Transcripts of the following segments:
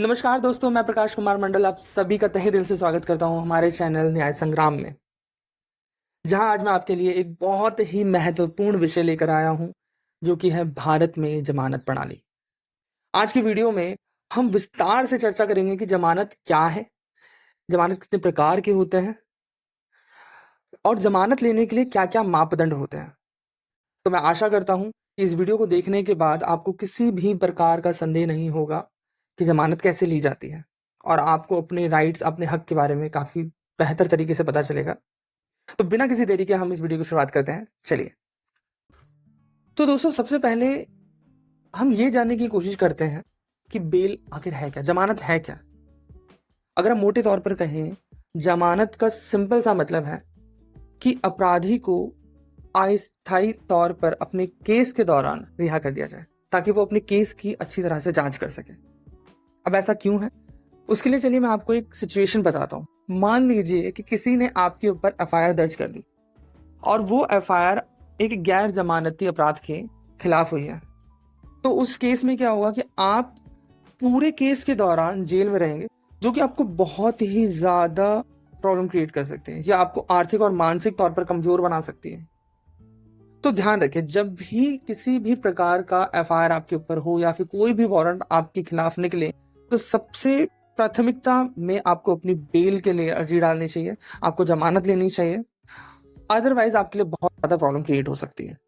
नमस्कार दोस्तों, मैं प्रकाश कुमार मंडल आप सभी का तहे दिल से स्वागत करता हूं हमारे चैनल न्याय संग्राम में। जहां आज मैं आपके लिए एक बहुत ही महत्वपूर्ण विषय लेकर आया हूं, जो कि है भारत में जमानत प्रणाली। आज की वीडियो में हम विस्तार से चर्चा करेंगे कि जमानत क्या है, जमानत कितने प्रकार के होते हैं और जमानत लेने के लिए क्या-क्या मापदंड होते हैं। तो मैं आशा करता हूं कि इस वीडियो को देखने के बाद आपको किसी भी प्रकार का संदेह नहीं होगा कि जमानत कैसे ली जाती है और आपको अपने राइट्स, अपने हक के बारे में काफ़ी बेहतर तरीके से पता चलेगा। तो बिना किसी देरी के हम इस वीडियो की शुरुआत करते हैं। चलिए। तो दोस्तों, सबसे पहले हम ये जानने की कोशिश करते हैं कि बेल आखिर है क्या? जमानत है क्या? अगर हम मोटे तौर पर कहें, जमानत का सिंपल सा मतलब है कि अपराधी को अस्थायी तौर पर अपने केस के दौरान रिहा कर दिया जाए, ताकि वो अपने केस की अच्छी तरह से जांच कर सके। अब ऐसा क्यों है? उसके लिए चलिए मैं आपको एक सिचुएशन बताता हूँ। मान लीजिए कि किसी ने आपके ऊपर एफआईआर दर्ज कर दी और वो एफआईआर एक गैर जमानती अपराध के खिलाफ हुई है। तो उस केस में क्या होगा कि आप पूरे केस के दौरान जेल में रहेंगे, जो कि आपको बहुत ही ज्यादा प्रॉब्लम क्रिएट कर सकते हैं या आपको आर्थिक और मानसिक तौर पर कमजोर बना सकती है। तो ध्यान रखिए, जब भी किसी भी प्रकार का एफआईआर आपके ऊपर हो या फिर कोई भी वारंट आपके खिलाफ निकले, तो सबसे प्राथमिकता में आपको अपनी बेल के लिए अर्जी डालनी चाहिए, आपको जमानत लेनी चाहिए। अदरवाइज आपके लिए बहुत ज्यादा प्रॉब्लम क्रिएट हो सकती है।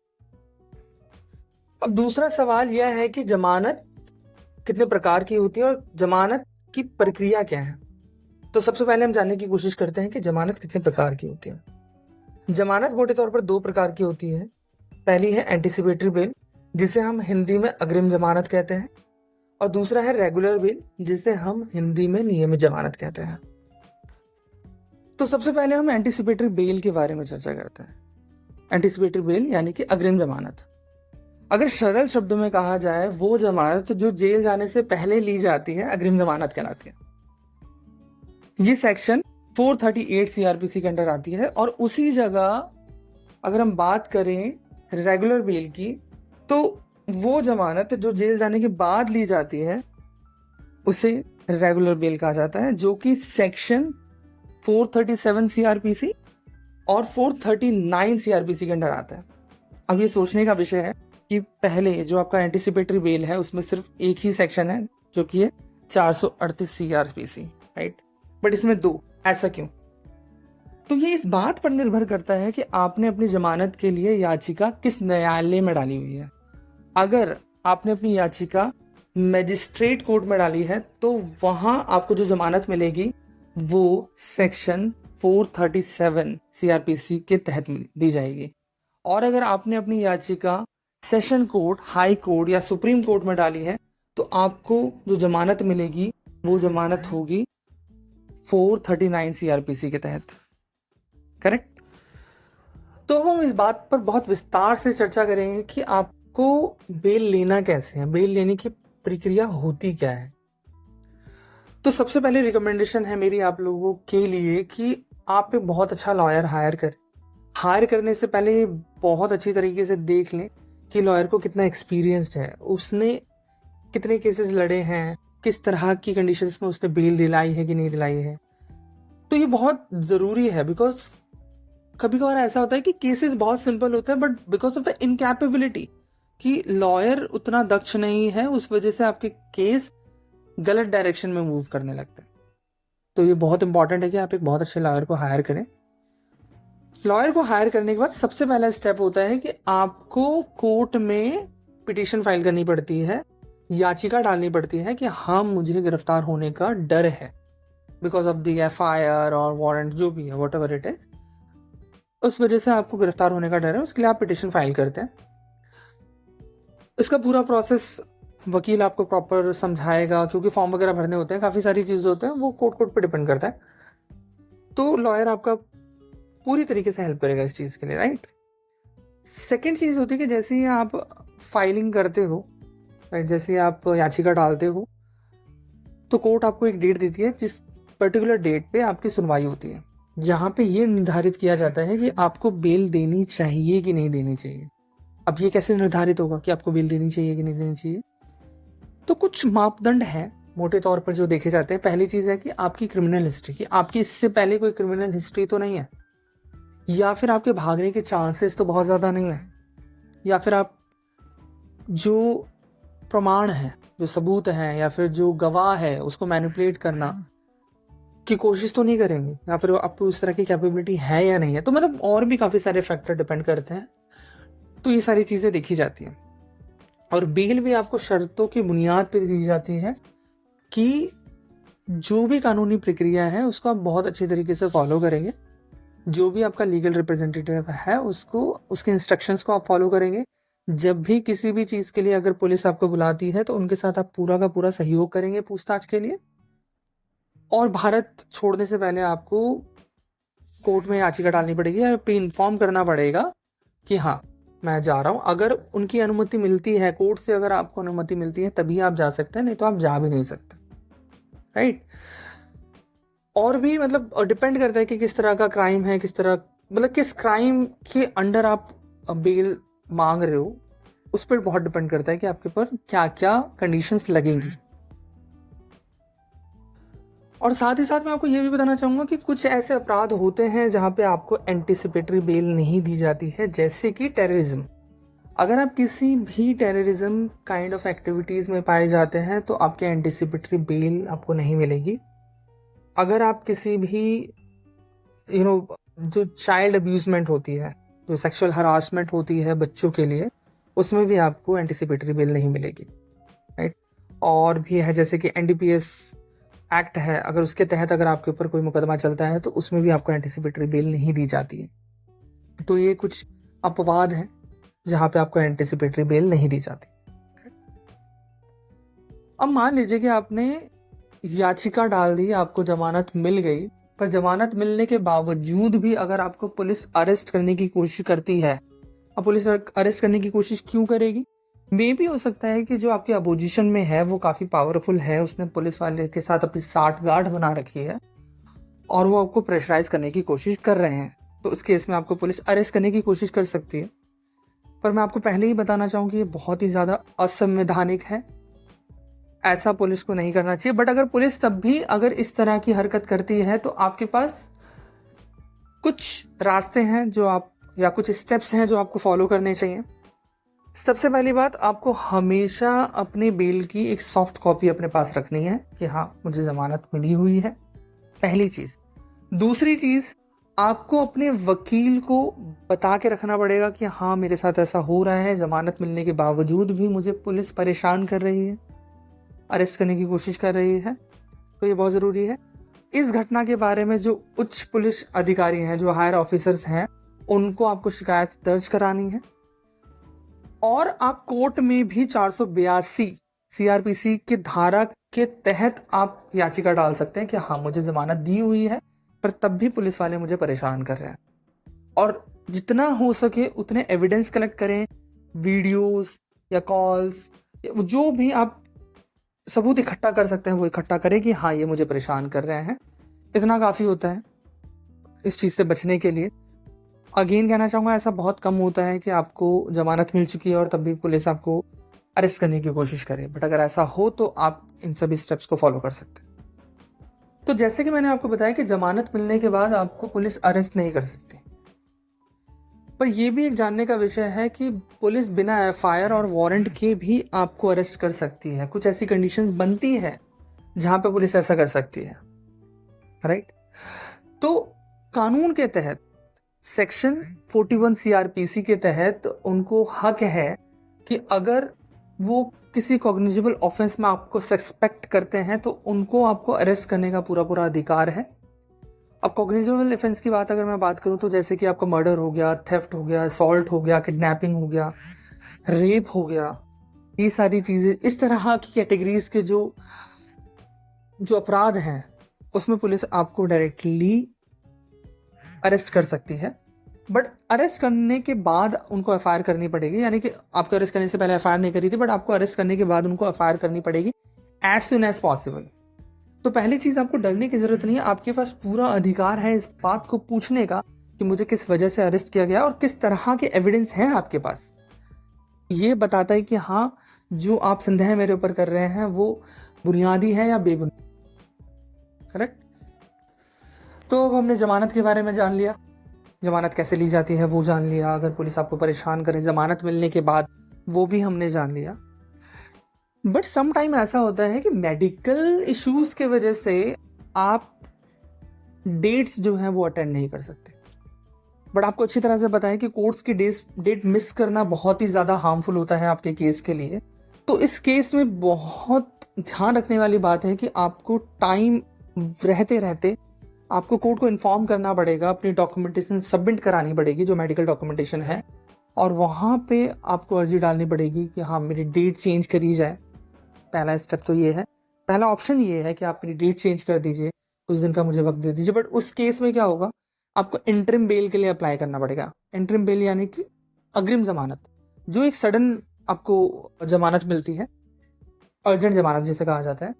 अब दूसरा सवाल यह है कि जमानत कितने प्रकार की होती है और जमानत की प्रक्रिया क्या है। तो सबसे पहले हम जानने की कोशिश करते हैं कि जमानत कितने प्रकार की होती है। जमानत मोटे तौर पर दो प्रकार की होती है। पहली है एंटीसिपेटरी बेल, जिसे हम हिंदी में अग्रिम जमानत कहते हैं, और दूसरा है रेगुलर बेल, जिसे हम हिंदी में नियमित जमानत कहते हैं। तो सबसे पहले हम एंटीसिपेटरी बेल के बारे में चर्चा करते हैं। एंटीसिपेटरी बेल यानी कि अग्रिम जमानत। अगर सरल शब्दों में कहा जाए, वो जमानत जो जेल जाने से पहले ली जाती है अग्रिम जमानत कहलाती है। ये सेक्शन 438 सीआरपीसी के अंडर आती है। और उसी जगह अगर हम बात करें रेगुलर बेल की, तो वो जमानत जो जेल जाने के बाद ली जाती है उसे रेगुलर बेल कहा जाता है, जो कि सेक्शन 437 सीआरपीसी और 439 सीआरपीसी के अंडर आता है। अब ये सोचने का विषय है कि पहले जो आपका एंटीसिपेटरी बेल है उसमें सिर्फ एक ही सेक्शन है, जो कि है 438 सीआरपीसी, राइट? बट इसमें दो, ऐसा क्यों? तो ये इस बात पर निर्भर करता है कि आपने अपनी जमानत के लिए याचिका किस न्यायालय में डाली हुई है। अगर आपने अपनी याचिका मजिस्ट्रेट कोर्ट में डाली है, तो वहां आपको जो जमानत मिलेगी वो सेक्शन 437 सीआरपीसी के तहत दी जाएगी। और अगर आपने अपनी याचिका सेशन कोर्ट, हाई कोर्ट या सुप्रीम कोर्ट में डाली है, तो आपको जो जमानत मिलेगी वो जमानत होगी 439 सीआरपीसी के तहत। करेक्ट? तो हम इस बात पर बहुत विस्तार से चर्चा करेंगे कि आपको बेल लेना कैसे है, बेल लेने की प्रक्रिया होती क्या है। तो सबसे पहले रिकमेंडेशन है मेरी आप लोगों के लिए कि आप एक बहुत अच्छा लॉयर हायर करें। हायर करने से पहले बहुत अच्छी तरीके से देख लें कि लॉयर को कितना एक्सपीरियंस्ड है, उसने कितने केसेस लड़े हैं, किस तरह की कंडीशंस में उसने बेल दिलाई है कि नहीं दिलाई है। तो ये बहुत ज़रूरी है, बिकॉज कभी कभार ऐसा होता है कि केसेस बहुत सिंपल होते हैं, but because of the incapability कि लॉयर उतना दक्ष नहीं है, उस वजह से आपके केस गलत डायरेक्शन में मूव करने लगते हैं। तो ये बहुत इंपॉर्टेंट है कि आप एक बहुत अच्छे लॉयर को हायर करें। लॉयर को हायर करने के बाद सबसे पहला स्टेप होता है कि आपको कोर्ट में पिटीशन फाइल करनी पड़ती है, याचिका डालनी पड़ती है कि हाँ, मुझे गिरफ्तार होने का डर है बिकॉज ऑफ द एफआईआर और वारंट, जो भी है, व्हाटएवर इट इज, उस वजह से आपको गिरफ्तार होने का डर है। उसके लिए आप पिटीशन फाइल करते हैं। इसका पूरा प्रोसेस वकील आपको प्रॉपर समझाएगा, क्योंकि फॉर्म वगैरह भरने होते हैं, काफ़ी सारी चीज़ें होते हैं, वो कोर्ट पे डिपेंड करता है। तो लॉयर आपका पूरी तरीके से हेल्प करेगा इस चीज़ के लिए, राइट? सेकेंड चीज़ होती है कि जैसे ही आप फाइलिंग करते हो, राइट, जैसे ही आप याचिका डालते हो, तो कोर्ट आपको एक डेट देती है, जिस पर्टिकुलर डेट पे आपकी सुनवाई होती है, जहाँ पे ये निर्धारित किया जाता है कि आपको बेल देनी चाहिए कि नहीं देनी चाहिए। अब ये कैसे निर्धारित होगा कि आपको बेल देनी चाहिए कि नहीं देनी चाहिए? तो कुछ मापदंड हैं मोटे तौर पर जो देखे जाते हैं, पहली चीज़ है कि आपकी क्रिमिनल हिस्ट्री, कि आपकी इससे पहले कोई क्रिमिनल हिस्ट्री तो नहीं है, या फिर आपके भागने के चांसेस तो बहुत ज़्यादा नहीं है, या फिर आप जो प्रमाण है, जो सबूत है, या फिर जो गवाह है उसको मैनिपुलेट करना की कोशिश तो नहीं करेंगे, या फिर आपको उस तरह की कैपेबिलिटी है या नहीं है। तो मतलब और भी काफ़ी सारे फैक्टर डिपेंड करते हैं। तो ये सारी चीज़ें देखी जाती हैं। और बेल भी आपको शर्तों की बुनियाद पर दी जाती है कि जो भी कानूनी प्रक्रिया है उसको आप बहुत अच्छे तरीके से फॉलो करेंगे। जो भी आपका लीगल रिप्रेजेंटेटिव है उसको, उसके इंस्ट्रक्शंस को आप फॉलो करेंगे। जब भी किसी भी चीज़ के लिए अगर पुलिस आपको बुलाती है तो उनके साथ आप पूरा का पूरा सहयोग करेंगे पूछताछ के लिए। और भारत छोड़ने से पहले आपको कोर्ट में याचिका डालनी पड़ेगी या इन्फॉर्म करना पड़ेगा कि हाँ मैं जा रहा हूँ। अगर उनकी अनुमति मिलती है कोर्ट से, अगर आपको अनुमति मिलती है तभी आप जा सकते हैं, नहीं तो आप जा भी नहीं सकते, राइट। और भी मतलब डिपेंड करता है कि किस तरह का क्राइम है, किस तरह मतलब किस क्राइम के अंडर आप बेल मांग रहे हो, उस पर बहुत डिपेंड करता है कि आपके पर क्या क्या कंडीशंस लगेंगी। और साथ ही साथ मैं आपको ये भी बताना चाहूँगा कि कुछ ऐसे अपराध होते हैं जहाँ पे आपको एंटीसिपेटरी बेल नहीं दी जाती है, जैसे कि टेररिज्म। अगर आप किसी भी टेररिज्म काइंड ऑफ एक्टिविटीज़ में पाए जाते हैं तो आपके एंटीसिपेटरी बेल आपको नहीं मिलेगी। अगर आप किसी भी जो चाइल्ड अब्यूजमेंट होती है, जो सेक्सुअल हरासमेंट होती है बच्चों के लिए, उसमें भी आपको एंटीसिपेटरी बेल नहीं मिलेगी, राइट। और भी है जैसे कि NDPS एक्ट है, अगर उसके तहत अगर आपके ऊपर कोई मुकदमा चलता है तो उसमें भी आपको एंटीसिपेटरी बेल नहीं दी जाती है। तो ये कुछ अपवाद हैं जहाँ पे आपको एंटीसिपेटरी बेल नहीं दी जाती। अब मान लीजिए कि आपने याचिका डाल दी, आपको जमानत मिल गई, पर जमानत मिलने के बावजूद भी अगर आपको पुलिस अरेस्ट करने की कोशिश करती है। अब पुलिस अरेस्ट करने की कोशिश क्यों करेगी? मे भी हो सकता है कि जो आपकी अपोजिशन में है वो काफ़ी पावरफुल है, उसने पुलिस वाले के साथ अपनी साठ गांठ बना रखी है और वो आपको प्रेशराइज करने की कोशिश कर रहे हैं। तो उस केस में आपको पुलिस अरेस्ट करने की कोशिश कर सकती है। पर मैं आपको पहले ही बताना चाहूँ कि ये बहुत ही ज़्यादा असंवैधानिक है, ऐसा पुलिस को नहीं करना चाहिए। बट अगर पुलिस तब भी अगर इस तरह की हरकत करती है तो आपके पास कुछ रास्ते हैं जो आप, या कुछ स्टेप्स हैं जो आपको फॉलो करने चाहिए। सबसे पहली बात, आपको हमेशा अपने बेल की एक सॉफ्ट कॉपी अपने पास रखनी है कि हाँ मुझे जमानत मिली हुई है, पहली चीज़। दूसरी चीज़, आपको अपने वकील को बता के रखना पड़ेगा कि हाँ मेरे साथ ऐसा हो रहा है, जमानत मिलने के बावजूद भी मुझे पुलिस परेशान कर रही है, अरेस्ट करने की कोशिश कर रही है। तो ये बहुत ज़रूरी है। इस घटना के बारे में जो उच्च पुलिस अधिकारी हैं, जो हायर ऑफिसर्स हैं, उनको आपको शिकायत दर्ज करानी है। और आप कोर्ट में भी 482 CRPC की धारा के तहत आप याचिका डाल सकते हैं कि हाँ मुझे जमानत दी हुई है पर तब भी पुलिस वाले मुझे परेशान कर रहे हैं। और जितना हो सके उतने एविडेंस कलेक्ट करें, वीडियोस या कॉल्स, जो भी आप सबूत इकट्ठा कर सकते हैं वो इकट्ठा करें कि हाँ ये मुझे परेशान कर रहे हैं। इतना काफ़ी होता है इस चीज़ से बचने के लिए। अगेन कहना चाहूँगा, ऐसा बहुत कम होता है कि आपको जमानत मिल चुकी है और तब भी पुलिस आपको अरेस्ट करने की कोशिश करे। बट अगर ऐसा हो तो आप इन सभी स्टेप्स को फॉलो कर सकते हैं। तो जैसे कि मैंने आपको बताया कि जमानत मिलने के बाद आपको पुलिस अरेस्ट नहीं कर सकती, पर यह भी एक जानने का विषय है कि पुलिस बिना FIR और वारंट के भी आपको अरेस्ट कर सकती है। कुछ ऐसी कंडीशंस बनती है जहां पे पुलिस ऐसा कर सकती है, राइट। तो कानून के तहत सेक्शन 41 CRPC के तहत उनको हक है कि अगर वो किसी कॉग्निजेबल ऑफेंस में आपको सस्पेक्ट करते हैं तो उनको आपको अरेस्ट करने का पूरा अधिकार है। अब कॉग्निजेबल ऑफेंस की अगर मैं बात करूं तो जैसे कि आपका मर्डर हो गया, थेफ्ट हो गया, असॉल्ट हो गया, किडनैपिंग हो गया, रेप हो गया, ये सारी चीज़ें, इस तरह की कैटेगरीज के जो अपराध हैं उसमें पुलिस आपको डायरेक्टली अरेस्ट कर सकती है। बट अरेस्ट करने के बाद उनको FIR करनी पड़ेगी, यानी कि आपको अरेस्ट करने से पहले FIR नहीं करी थी बट आपको अरेस्ट करने के बाद उनको FIR करनी पड़ेगी एज सुन एज पॉसिबल। तो पहली चीज़, आपको डरने की ज़रूरत नहीं है। आपके पास पूरा अधिकार है इस बात को पूछने का कि मुझे किस वजह से अरेस्ट किया गया और किस तरह के एविडेंस हैं आपके पास। ये बताता है कि हाँ जो आप संदेह मेरे ऊपर कर रहे हैं वो बुनियादी है या बेबुनियादी, करेक्ट। तो अब हमने जमानत के बारे में जान लिया, जमानत कैसे ली जाती है वो जान लिया, अगर पुलिस आपको परेशान करे जमानत मिलने के बाद वो भी हमने जान लिया। बट सम टाइम ऐसा होता है कि मेडिकल इश्यूज के वजह से आप डेट्स जो है वो अटेंड नहीं कर सकते। बट आपको अच्छी तरह से पता है कि कोर्ट्स की डेट मिस करना बहुत ही ज़्यादा हार्मफुल होता है आपके केस के लिए। तो इस केस में बहुत ध्यान रखने वाली बात है कि आपको टाइम रहते रहते आपको कोर्ट को इन्फॉर्म करना पड़ेगा, अपनी डॉक्यूमेंटेशन सबमिट करानी पड़ेगी जो मेडिकल डॉक्यूमेंटेशन है, और वहाँ पे आपको अर्जी डालनी पड़ेगी कि हाँ मेरी डेट चेंज करी जाए। पहला स्टेप तो ये है, पहला ऑप्शन ये है कि आप मेरी डेट चेंज कर दीजिए, कुछ दिन का मुझे वक्त दे दीजिए। बट उस केस में क्या होगा, आपको इंटरिम बेल के लिए अप्लाई करना पड़ेगा। इंटरिम बेल यानी कि अग्रिम जमानत, जो एक सडन आपको जमानत मिलती है, अर्जेंट जमानत जिसे कहा जाता है,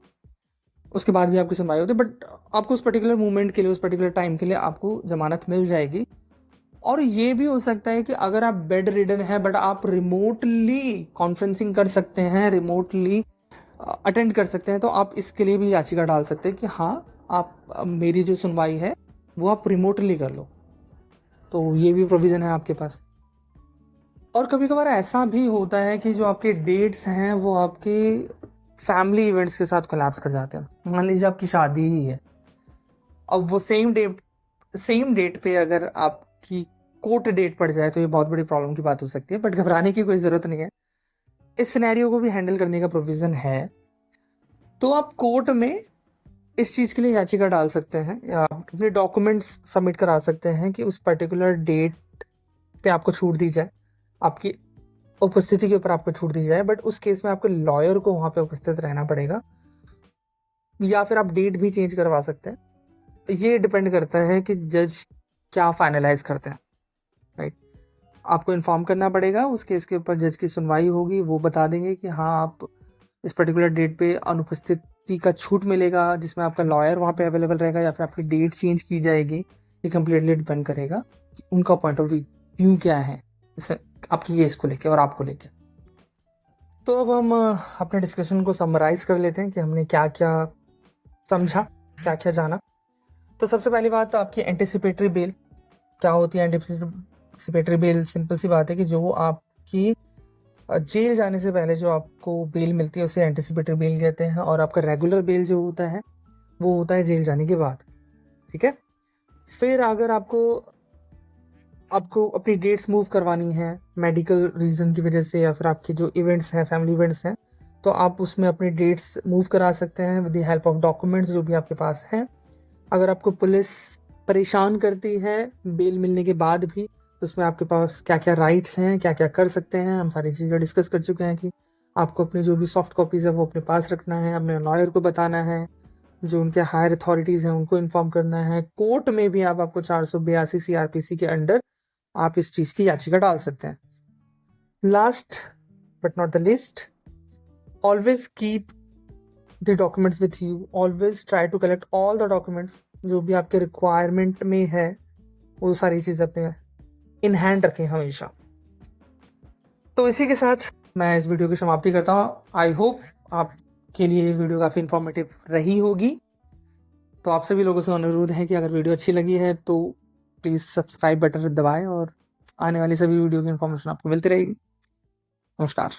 उसके बाद भी आपकी सुनवाई होती है, बट आपको उस पर्टिकुलर मूवमेंट के लिए, उस पर्टिकुलर टाइम के लिए आपको जमानत मिल जाएगी। और ये भी हो सकता है कि अगर आप बेड रिडन है बट आप रिमोटली कॉन्फ्रेंसिंग कर सकते हैं, रिमोटली अटेंड कर सकते हैं, तो आप इसके लिए भी याचिका डाल सकते हैं कि हाँ आप मेरी जो सुनवाई है वो आप रिमोटली कर लो। तो ये भी प्रोविज़न है आपके पास। और कभी कभार ऐसा भी होता है कि जो आपके डेट्स हैं वो आपके फैमिली इवेंट्स के साथ कोलैप्स कर जाते हैं। मान लीजिए आपकी शादी ही है, अब वो सेम डेट पे अगर आपकी कोर्ट डेट पड़ जाए तो ये बहुत बड़ी प्रॉब्लम की बात हो सकती है। बट घबराने की कोई ज़रूरत नहीं है, इस सिनेरियो को भी हैंडल करने का प्रोविज़न है। तो आप कोर्ट में इस चीज़ के लिए याचिका डाल सकते हैं या अपने डॉक्यूमेंट्स सबमिट करा सकते हैं कि उस पर्टिकुलर डेट पे आपको छूट दी जाए, आपकी उपस्थिति के ऊपर आपको छूट दी जाए। बट उस केस में आपके लॉयर को वहाँ पे उपस्थित रहना पड़ेगा, या फिर आप डेट भी चेंज करवा सकते हैं। ये डिपेंड करता है कि जज क्या फाइनलाइज करते हैं, राइट। आपको इन्फॉर्म करना पड़ेगा, उस केस के ऊपर जज की सुनवाई होगी, वो बता देंगे कि हाँ आप इस पर्टिकुलर डेट पे अनुपस्थिति का छूट मिलेगा, जिसमें आपका लॉयर वहाँ पे अवेलेबल रहेगा, या फिर आपकी डेट चेंज की जाएगी। ये कम्प्लीटली डिपेंड करेगा कि उनका पॉइंट ऑफ व्यू क्या है इसे आपकी केस को लेके और आपको लेके। तो अब हम अपने डिस्कशन को समराइज कर लेते हैं कि हमने क्या क्या समझा, क्या क्या जाना। तो सबसे पहली बात आपकी एंटिसिपेटरी बेल क्या होती है। एंटिसिपेटरी बेल सिंपल सी बात है कि जो आपकी जेल जाने से पहले जो आपको बेल मिलती है उसे एंटिसिपेटरी बेल कहते हैं, और आपका रेगुलर बेल जो होता है वो होता है जेल जाने के बाद, ठीक है। फिर अगर आपको अपनी डेट्स मूव करवानी है मेडिकल रीज़न की वजह से, या फिर आपके जो इवेंट्स हैं, फैमिली इवेंट्स हैं, तो आप उसमें अपनी डेट्स मूव करा सकते हैं with the help of documents जो भी आपके पास हैं। अगर आपको पुलिस परेशान करती है बेल मिलने के बाद भी, तो उसमें आपके पास क्या क्या राइट्स हैं, क्या क्या कर सकते हैं, हम सारी चीज़ें डिस्कस कर चुके हैं कि आपको अपनी जो भी सॉफ्ट कॉपीज़ है वो अपने पास रखना है, अपने लॉयर को बताना है, जो उनके हायर अथॉरिटीज़ हैं उनको इन्फॉर्म करना है। कोर्ट में भी आपको 482 CRPC के अंडर आप इस चीज़ की याचिका डाल सकते हैं। Last but not the least, always keep the documents with you, always try to collect all the documents जो भी आपके रिक्वायरमेंट में है, वो सारी चीज़ें अपने इन हैंड रखें हमेशा। तो इसी के साथ मैं इस वीडियो की समाप्ति करता हूँ। आई होप आपके लिए ये वीडियो काफ़ी इन्फॉर्मेटिव रही होगी। तो आप सभी लोगों से अनुरोध है कि अगर वीडियो अच्छी लगी है तो प्लीज़ सब्सक्राइब बटन दबाएं, और आने वाली सभी वीडियो की इन्फॉर्मेशन आपको मिलती रहेगी। नमस्कार।